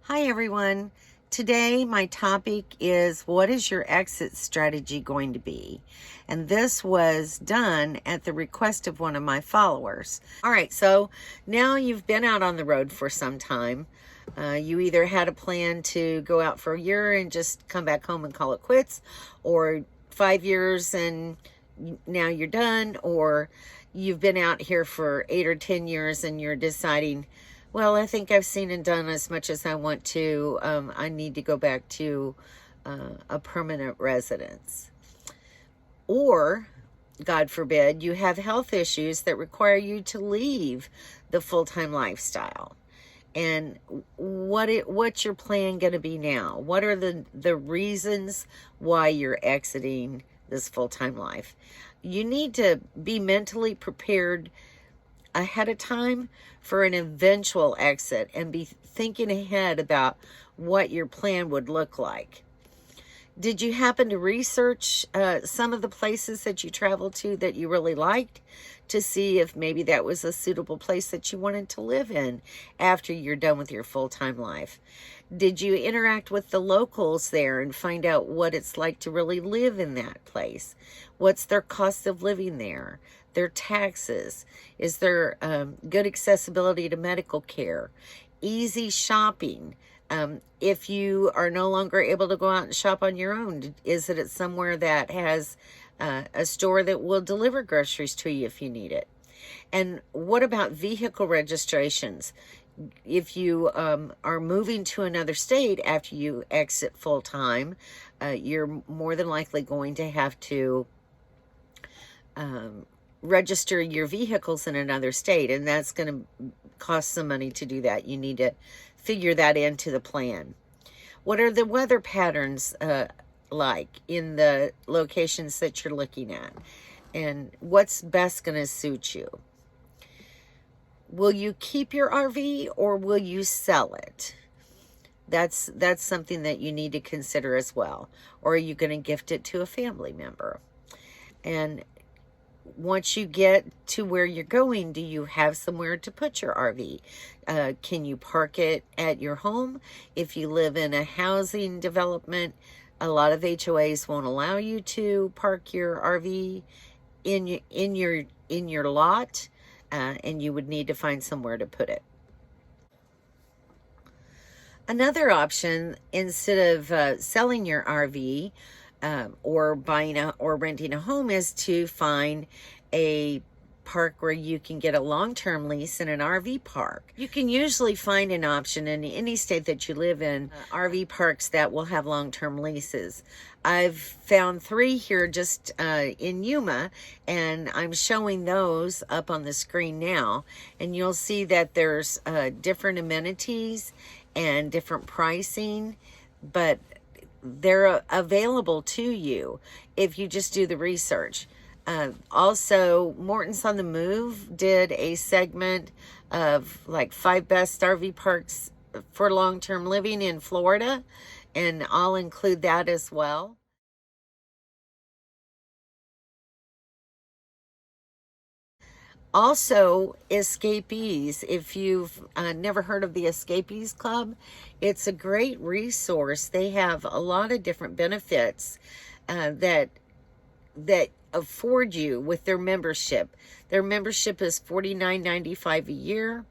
Hi everyone. Today my topic is, what is your exit strategy going to be? And this was done at the request of one of my followers. All right, so now you've been out on the road for some time. You either had a plan to go out for a year and just come back home and call it quits, or 5 years and now you're done, or you've been out here for 8 or 10 years and you're deciding, well, I think I've seen and done as much as I want to. I need to go back to a permanent residence. Or, God forbid, you have health issues that require you to leave the full-time lifestyle. And what's your plan going to be now? What are the reasons why you're exiting this full-time life? You need to be mentally prepared ahead of time for an eventual exit and be thinking ahead about what your plan would look like. Did you happen to research some of the places that you traveled to that you really liked, to see if maybe that was a suitable place that you wanted to live in after you're done with your full-time life? Did you interact with the locals there and find out what it's like to really live in that place? What's their cost of living there? Their taxes? Is there good accessibility to medical care? Easy shopping? If you are no longer able to go out and shop on your own, is it at somewhere that has a store that will deliver groceries to you if you need it? And what about vehicle registrations? If you are moving to another state after you exit full-time, you're more than likely going to have to register your vehicles in another state, and that's going to cost some money to do that. You need to figure that into the plan. What are the weather patterns like in the locations that you're looking at? And what's best going to suit you? Will you keep your RV or will you sell it? That's something that you need to consider as well. Or are you going to gift it to a family member? And once you get to where you're going, do you have somewhere to put your RV? Can you park it at your home? If you live in a housing development, a lot of HOAs won't allow you to park your RV in your lot, and you would need to find somewhere to put it. Another option, instead of selling your RV, or buying or renting a home, is to find a park where you can get a long-term lease in an RV park. You can usually find an option in any state that you live in, RV parks that will have long-term leases. I've found 3 here just in Yuma, and I'm showing those up on the screen now, and you'll see that there's different amenities and different pricing, but they're available to you if you just do the research. Also, Morton's on the Move did a segment of like 5 best RV parks for long-term living in Florida, and I'll include that as well. Also, Escapees. If you've never heard of the Escapees Club, it's a great resource. They have a lot of different benefits that afford you with their membership. Their membership is $49.95 a year.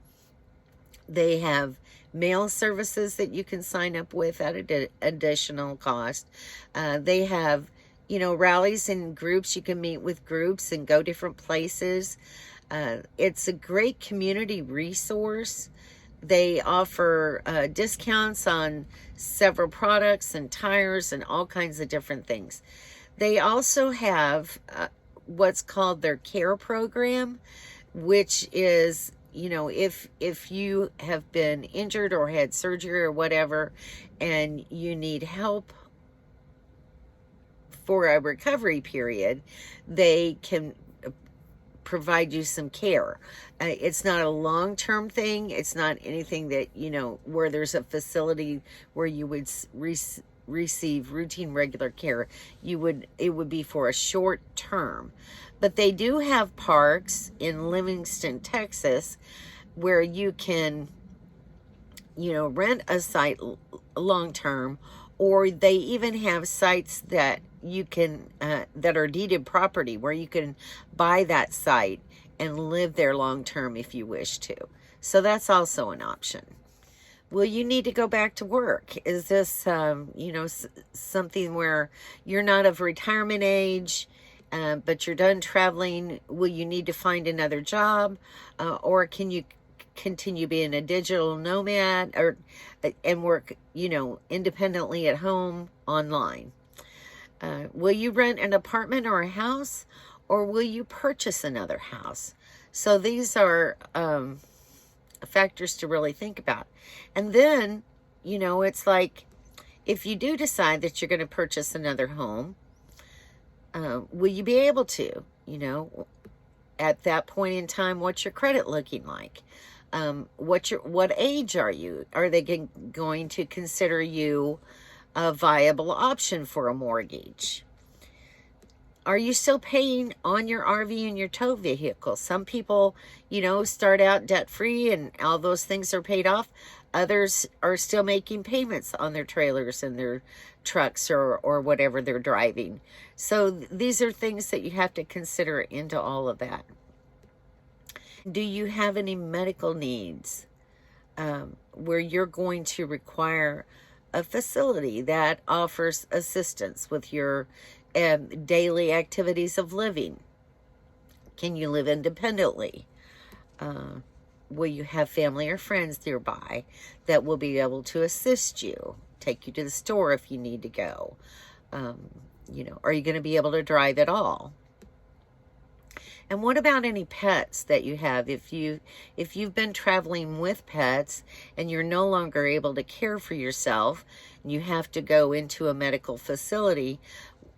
They have mail services that you can sign up with at an additional cost. They have, rallies and groups. You can meet with groups and go different places. It's a great community resource. They offer discounts on several products and tires and all kinds of different things. They also have what's called their care program, which is, if you have been injured or had surgery or whatever, and you need help for a recovery period, they can provide you some care. It's not a long-term thing. It's not anything that, where there's a facility where you would receive routine regular care. It would be for a short term. But they do have parks in Livingston, Texas, where you can rent a site long term, or they even have sites that you can that are deeded property where you can buy that site and live there long term if you wish to. So that's also an option. Will you need to go back to work? Is this something where you're not of retirement age, but you're done traveling? Will you need to find another job, or can you continue being a digital nomad and work, independently at home online? Will you rent an apartment or a house, or will you purchase another house? So these are factors to really think about. And then, it's like, if you do decide that you're going to purchase another home, will you be able to, at that point in time, what's your credit looking like? What age are you? Are they going to consider you a viable option for a mortgage? Are you still paying on your RV and your tow vehicle? Some people, start out debt-free and all those things are paid off. Others are still making payments on their trailers and their trucks or whatever they're driving. So these are things that you have to consider into all of that. Do you have any medical needs where you're going to require a facility that offers assistance with your daily activities of living? Can you live independently? Will you have family or friends nearby that will be able to assist you, take you to the store if you need to go? Are you going to be able to drive at all? And what about any pets that you have? If you've been traveling with pets and you're no longer able to care for yourself and you have to go into a medical facility,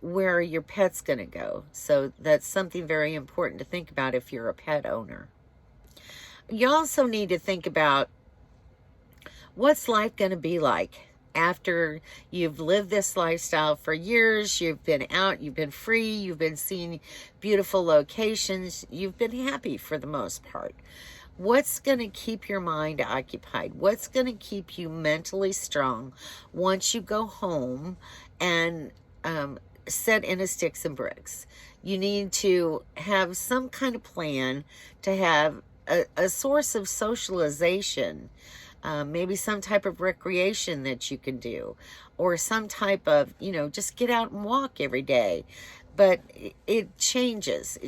where are your pets going to go? So that's something very important to think about if you're a pet owner. You also need to think about, what's life going to be like after you've lived this lifestyle for years? You've been out, you've been free, you've been seeing beautiful locations, you've been happy for the most part. What's going to keep your mind occupied? What's going to keep you mentally strong once you go home and set in a sticks and bricks? You need to have some kind of plan to have a source of socialization, maybe some type of recreation that you can do, or some type of, just get out and walk every day. But it changes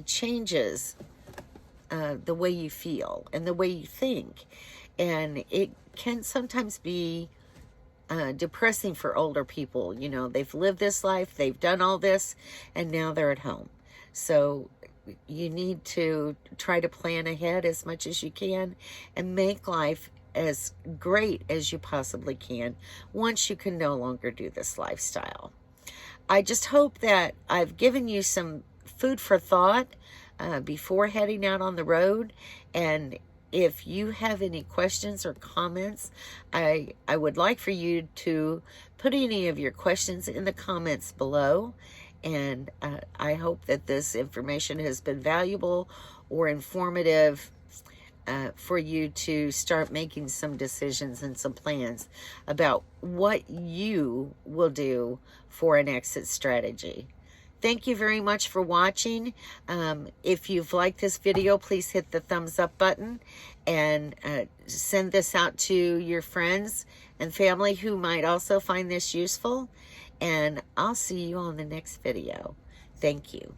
the way you feel and the way you think. And it can sometimes be depressing for older people. They've lived this life, they've done all this, and now they're at home. So you need to try to plan ahead as much as you can and make life as great as you possibly can once you can no longer do this lifestyle. I just hope that I've given you some food for thought before heading out on the road. And if you have any questions or comments, I would like for you to put any of your questions in the comments below. And I hope that this information has been valuable or informative for you to start making some decisions and some plans about what you will do for an exit strategy. Thank you very much for watching. If you've liked this video, please hit the thumbs up button and send this out to your friends and family who might also find this useful. And I'll see you on the next video. Thank you.